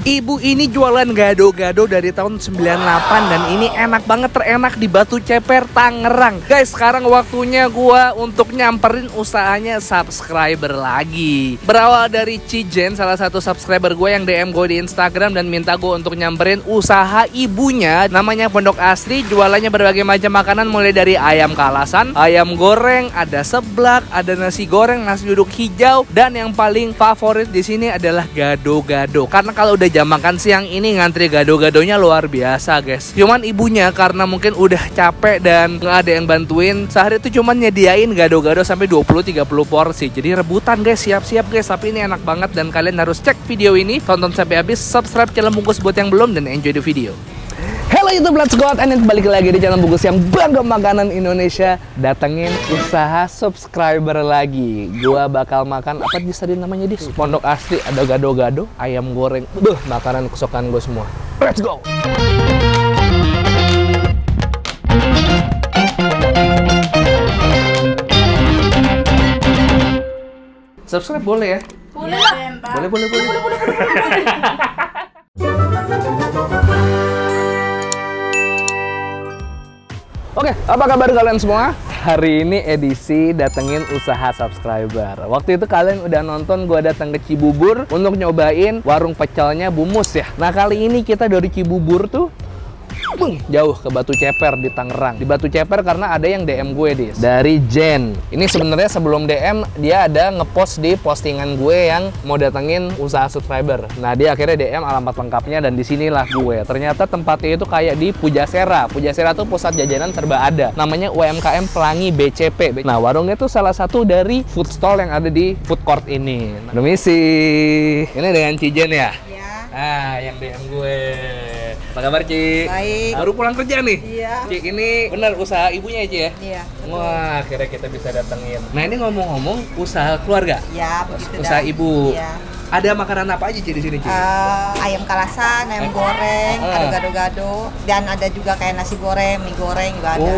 Ibu ini jualan gado-gado dari tahun 98 dan ini enak banget, terenak di Batu Ceper, Tangerang. Guys, sekarang waktunya gua untuk nyamperin usahanya subscriber lagi. Berawal dari Cijen, salah satu subscriber gue yang DM gue di Instagram dan minta gue untuk nyamperin usaha ibunya. Namanya Pondok Asri, jualannya berbagai macam makanan mulai dari ayam kalasan, ayam goreng, ada seblak, ada nasi goreng, nasi uduk hijau, dan yang paling favorit di sini adalah gado-gado. Karena kalau udah jam makan siang ini ngantri gado-gadonya luar biasa, guys. Cuman ibunya karena mungkin udah capek dan nggak ada yang bantuin, sehari itu cuman nyediain gado-gado sampai 20-30 porsi. Jadi rebutan, guys, siap-siap, guys. Tapi ini enak banget dan kalian harus cek video ini, tonton sampai habis, subscribe channel Bungkus buat yang belum, dan enjoy the video. Halo YouTube, let's go out, and balik lagi di channel Bungkus yang bangga makanan Indonesia. Datengin usaha subscriber lagi. Gua bakal makan apa tadi namanya di Pondok Asri, ada gado-gado, ayam goreng. Makanan kesukaan gue semua. Let's go. Subscribe boleh ya? Boleh lah. Boleh. Oke, apa kabar kalian semua? Hari ini edisi datengin usaha subscriber. Waktu itu kalian udah nonton gua datang ke Cibubur untuk nyobain warung pecelnya Bu Mus ya. Nah, kali ini kita dari Cibubur tuh jauh ke Batu Ceper di Tangerang. Di Batu Ceper karena ada yang DM gue dari Jen. Ini sebenarnya sebelum DM dia ada ngepost di postingan gue yang mau datengin usaha subscriber. Nah, dia akhirnya DM alamat lengkapnya dan disinilah gue. Ternyata tempatnya itu kayak di Pujasera. Pujasera tuh pusat jajanan serba ada. Namanya UMKM Pelangi BCP. Nah, warungnya tuh salah satu dari food stall yang ada di food court ini. Permisi. Ini dengan Cijen ya? Iya. Ah, yang DM gue. Apa kabar, Ci? Baik. Baru pulang kerja nih? Iya. Ci, ini benar usaha ibunya ya, Ci ya? Iya. Wah, akhirnya kita bisa datengin. Nah, ini ngomong-ngomong usaha keluarga? Iya, begitu Usaha dah. ibu. Iya. Ada makanan apa aja, Ci, di sini, Ci? Ayam kalasan, ayam goreng, ada gado-gado, dan ada juga kayak nasi goreng, mie goreng juga ada.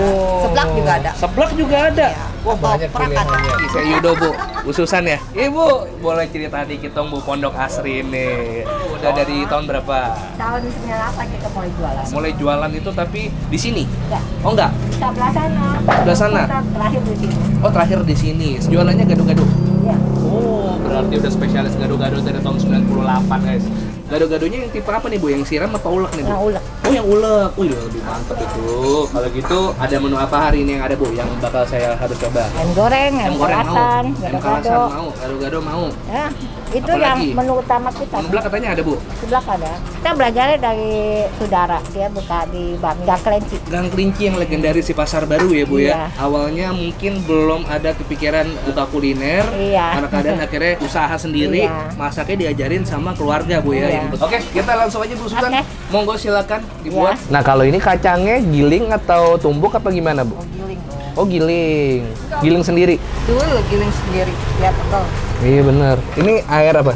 Seblak juga ada. Seblak juga ada? Iya. Wah, Atau banyak perak ada. pilihannya. Saya Yudo, Bu. Ususan ya? Ibu, boleh cerita dikit dong, Bu, Pondok Asri ini. Udah dari tahun berapa? Tahun 98 kita mulai jualan. Mulai jualan itu tapi di sini? Enggak. Oh, enggak? Sebelah sana. Sebelah sana? Kita terakhir di sini. Oh, terakhir di sini. Jualannya gado-gado? Iya. Oh, berarti udah spesialis gado-gado dari tahun 98, guys. Gado-gadonya yang tipe apa nih, Bu? Yang siram atau ulek nih, Bu? Yang ulek. Oh, yang ulek. Oh, iya, lebih mantap itu. Kalau gitu, ada menu apa hari ini yang ada, Bu? Yang bakal saya harus coba? Ayam goreng, ayam kalasan, Ayam kalasan gado-gado. mau, gado-gado mau. Ya, itu Apa yang lagi? menu utama kita. Sebelah katanya ada, Bu? Sebelah ada. Kita belajarnya dari saudara, dia buka di Bami, Gang Kelinci. Gang Kelinci yang legendaris di Pasar Baru ya, Bu ya? Iya. Awalnya mungkin belum ada kepikiran buka kuliner. Iya. Karena keadaan akhirnya usaha sendiri, Iya. masaknya diajarin sama keluarga, Bu ya. Iya. Oke, kita langsung aja, Bu Susan. Oke. Monggo silakan dibuat. Iya. Nah, kalau ini kacangnya giling atau tumbuk apa gimana, Bu? Oh, giling. Oh, giling. Giling sendiri. Dulu giling sendiri, ya betul. Iya, bener. Ini air apa?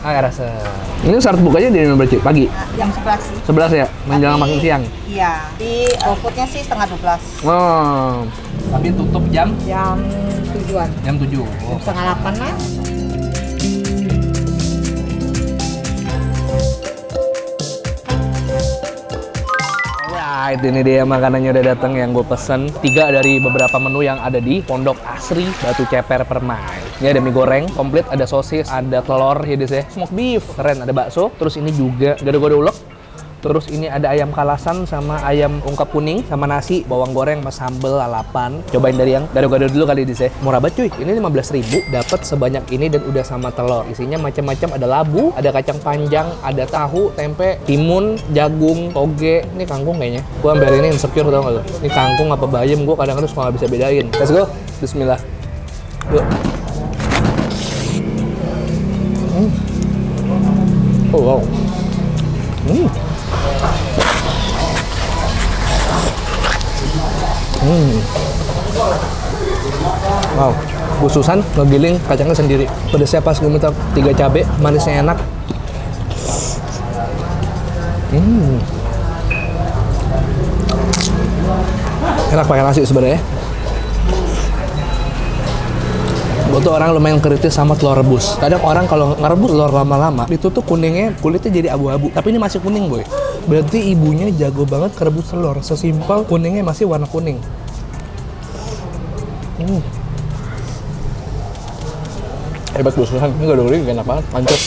Air asam. Ini start bukanya dari berarti pagi? Nah, jam 11 sih. 11 ya? Menjelang makan siang? Iya. Di outputnya sih setengah 12. Oh. Tapi tutup jam? Jam 7-an. Jam 7. Oh. Setengah 8 lah. Alright, ini dia makanannya udah datang yang gue pesen. 3 dari beberapa menu yang ada di Pondok Asri Batu Ceper Permai. Ini ada mie goreng komplit, ada sosis, ada telur ya guys ya, smoke beef, keren, ada bakso. Terus ini juga gado-gado ulek. Terus ini ada ayam kalasan sama ayam ungkap kuning sama nasi, bawang goreng sama sambal lalapan. Cobain dari yang gado-gado dulu kali ini, murah banget cuy. Ini 15.000 dapat sebanyak ini dan udah sama telur. Isinya macam-macam, ada labu, ada kacang panjang, ada tahu, tempe, timun, jagung, toge. Ini kangkung kayaknya. Gua ambil ini insecure tau gak lu? Ini kangkung apa bayam, gua kadang-kadang suka nggak bisa bedain. Let's go. Bismillah. Yuk. Oh wow. Wow, Bu Susan ngegiling kacangnya sendiri. Pedasnya pas, gue minta 3 cabai, manisnya enak. Enak pakai nasi sebenarnya. Gue tuh orang lumayan kritis sama telur rebus. Kadang orang kalau ngerebus telur lama-lama, itu tuh kuningnya, kulitnya jadi abu-abu. Tapi ini masih kuning, boy. Berarti ibunya jago banget kerebus telur. Sesimpel kuningnya masih warna kuning. Hebat bosan. Ini gado-gado enak banget, mantap.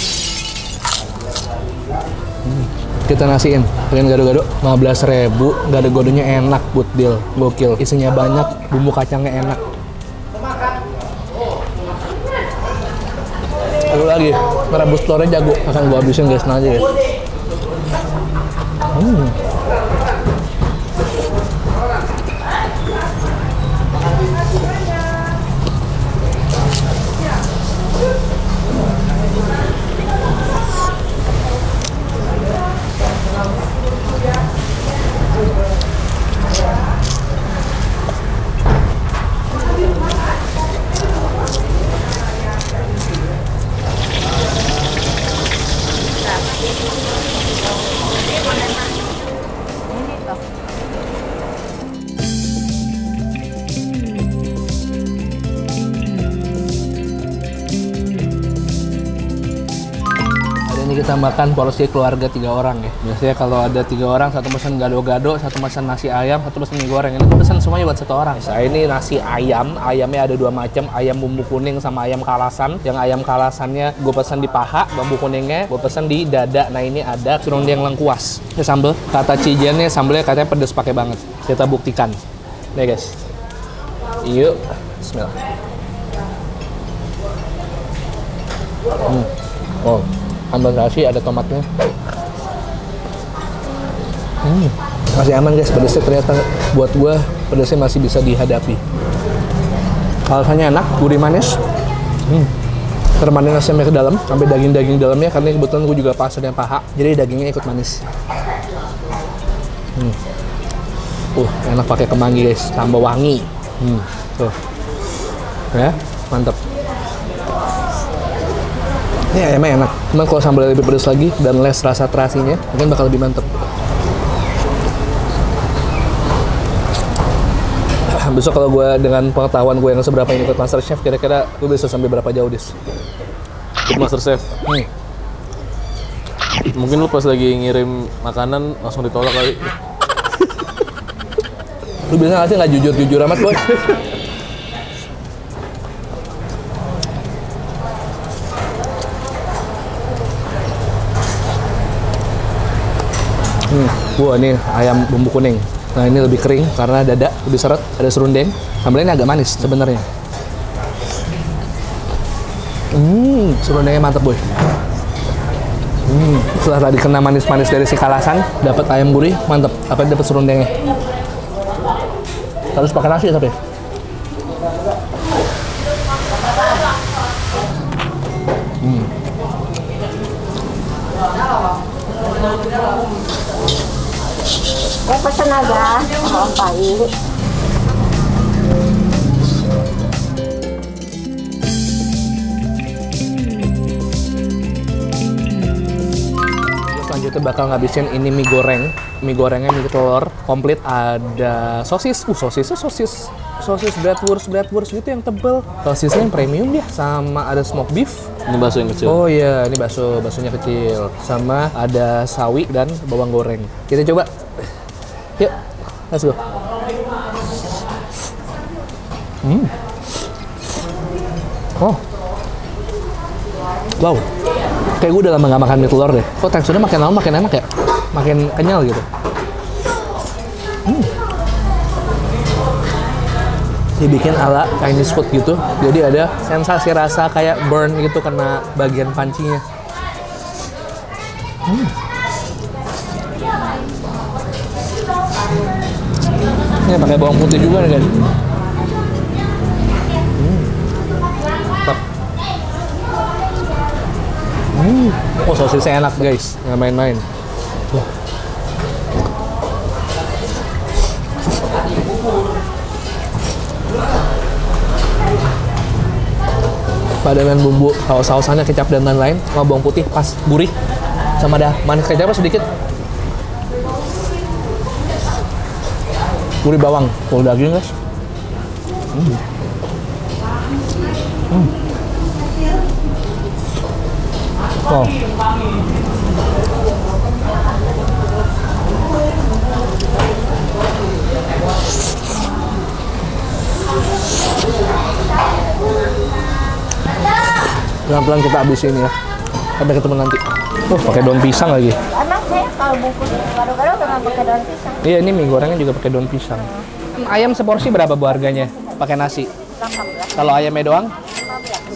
Kita nasiin, pengen gado-gado 15.000, gado-gadonya enak, good deal, gokil. Isinya banyak, bumbu kacangnya enak. Lalu lagi, merebus telurnya jago, akan gua habisin guys, aja guys. Ini kita makan porsi keluarga 3 orang ya. Biasanya kalau ada 3 orang, satu pesan gado-gado, satu pesan nasi ayam, satu pesan mie goreng. Ini gue pesan semuanya buat 1 orang. Nah, ini nasi ayam, ayamnya ada 2 macam, ayam bumbu kuning sama ayam kalasan. Yang ayam kalasannya gue pesan di paha, bumbu kuningnya gue pesan di dada. Nah ini ada serundeng lengkuas. Ini sambal, kata cijennya sambelnya katanya pedes pakai banget. Kita buktikan. Nih guys. Yuk, bismillah. Oh. Sambal nasi ada tomatnya. Masih aman guys, pedesnya ternyata buat gua pedesnya masih bisa dihadapi. Kalasannya enak, gurih manis. Termanin nasinya ke dalam sampai daging-daging dalamnya, karena kebetulan gua juga pesennya paha, jadi dagingnya ikut manis. Enak pakai kemangi guys, tambah wangi. Tuh. Ya, mantap. Ini ayamnya enak, cuman kalau sambalnya lebih pedas lagi dan less rasa terasinya, mungkin bakal lebih mantep. Besok kalau gue dengan pengetahuan gue yang seberapa ini ikut MasterChef, kira-kira gue bisa sampai berapa jauh, Dis? Ikut MasterChef? Mungkin lu pas lagi ngirim makanan langsung ditolak kali. Lu biasa nggak sih nggak jujur-jujur amat, Boy? Wah, ini ayam bumbu kuning. Nah, ini lebih kering karena dada lebih seret, ada serundeng. Sambalnya ini agak manis sebenarnya. Serundengnya mantap, Boy. Setelah tadi kena manis-manis dari si kalasan, dapat ayam gurih, mantap. Apa dapat serundengnya? Harus pakai nasi tapi. Pesan aja sama Om Pai. Selanjutnya bakal ngabisin ini mie goreng. Mie gorengnya mie telur komplit, ada sosis. Sosis bratwurst gitu yang tebel. Sosisnya yang premium dia, sama ada smoke beef. Ini bakso yang kecil. Oh iya, ini baksonya kecil. Sama ada sawi dan bawang goreng. Kita coba. Yuk, let's go. Oh. Wow. Kayak gue udah lama gak makan mie telur deh. Kok teksturnya makin lama makin enak ya? Makin kenyal gitu. Dibikin ala Chinese food gitu. Jadi ada sensasi rasa kayak burn gitu karena bagian pancinya. Ini pakai bawang putih juga nih guys. Oh, sosisnya enak guys, nggak main-main. Padangan bumbu, saus-sausannya, kecap dan lain-lain, sama bawang putih pas gurih, sama ada manis kecapnya sedikit. Gurih bawang, full daging guys. Oh. Pelan-pelan kita habisin ya. Sampai ketemu nanti. Pakai daun pisang lagi. Emang saya kalau bungkus gado-gado nggak pakai daun pisang. Iya, ini mie gorengnya juga pakai daun pisang. Ayam seporsi berapa Bu harganya? Pakai nasi. 18. Kalau ayamnya doang?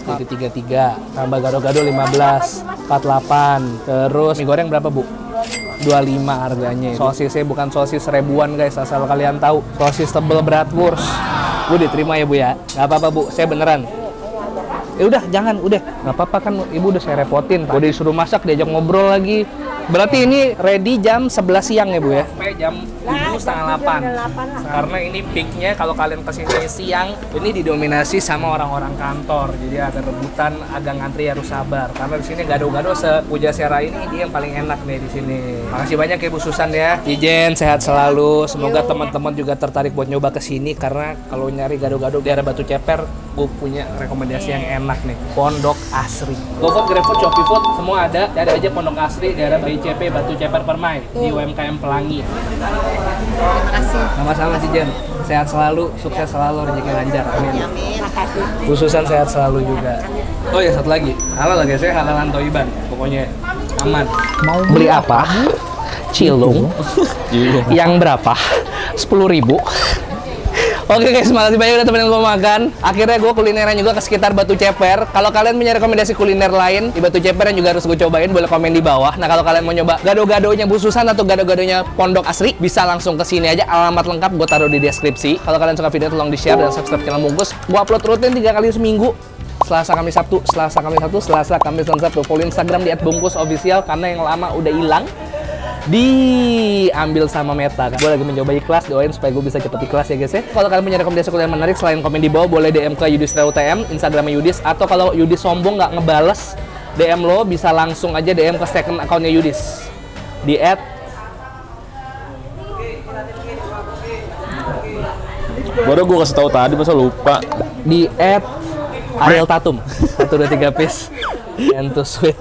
33, tambah gado-gado 15, 48. Terus mie goreng berapa Bu? 25 harganya. Sosisnya bukan sosis ribuan guys, asal kalian tahu. Sosis tebel bratwurst. Bu diterima ya Bu ya? Nggak apa-apa Bu, saya beneran. Ya udah, jangan, udah. Nggak apa-apa kan Ibu udah saya repotin. Udah disuruh masak, diajak ngobrol lagi. Berarti ini ready jam 11 siang ya Bu ya? Sampai jam 7 setengah 8. Karena ini peaknya kalau kalian kesini siang, ini didominasi sama orang-orang kantor. Jadi ada rebutan, agak ngantri harus sabar. Karena di sini gado-gado se-Pujasera ini dia yang paling enak nih di sini. Makasih banyak ya Bu Susan ya. Ijen sehat selalu. Semoga teman-teman juga tertarik buat nyoba ke sini karena kalau nyari gado-gado di daerah Batu Ceper, Bu punya rekomendasi yang enak nih. Pondok Asri. GoFood, GrabFood, ShopeeFood semua ada. Cari aja Pondok Asri daerah BCP Batu Ceper Permai di UMKM Pelangi. Terima kasih. Sama-sama Cijen. Sehat selalu, sukses selalu, rezeki lancar. Amin. Amin. Makasih. Khususan sehat selalu juga. Oh ya satu lagi, halal lagi saya halalan toiban. Pokoknya aman. Mau beli apa? Cilung. Yang berapa? 10.000. Oke guys, makasih banyak udah temenin gue makan. Akhirnya gue kulineran juga ke sekitar Batu Ceper. Kalau kalian punya rekomendasi kuliner lain di Batu Ceper yang juga harus gue cobain, boleh komen di bawah. Nah kalau kalian mau nyoba gado-gadonya Bu Susan atau gado-gadonya Pondok Asri, bisa langsung ke sini aja. Alamat lengkap gue taruh di deskripsi. Kalau kalian suka video tolong di-share dan subscribe channel Bungkus. Gue upload rutin 3 kali seminggu. Selasa, Kamis, Sabtu, Selasa, Kamis, Sabtu, Selasa, Kamis, dan Sabtu. Follow Instagram di @bungkusofficial karena yang lama udah hilang. Diambil sama Meta. Gue lagi mencoba ikhlas, doain supaya gue bisa cepet ikhlas ya guys ya. Kalau kalian punya rekomendasi kuliner menarik selain komen di bawah, boleh DM ke Yudis UTM, Instagramnya Yudis, atau kalau Yudis sombong nggak ngebales DM lo, bisa langsung aja DM ke second accountnya Yudis di Baru gue kasih tahu tadi, masa lupa. @Ariel Tatum 1, 2, 3 piece and to sweet.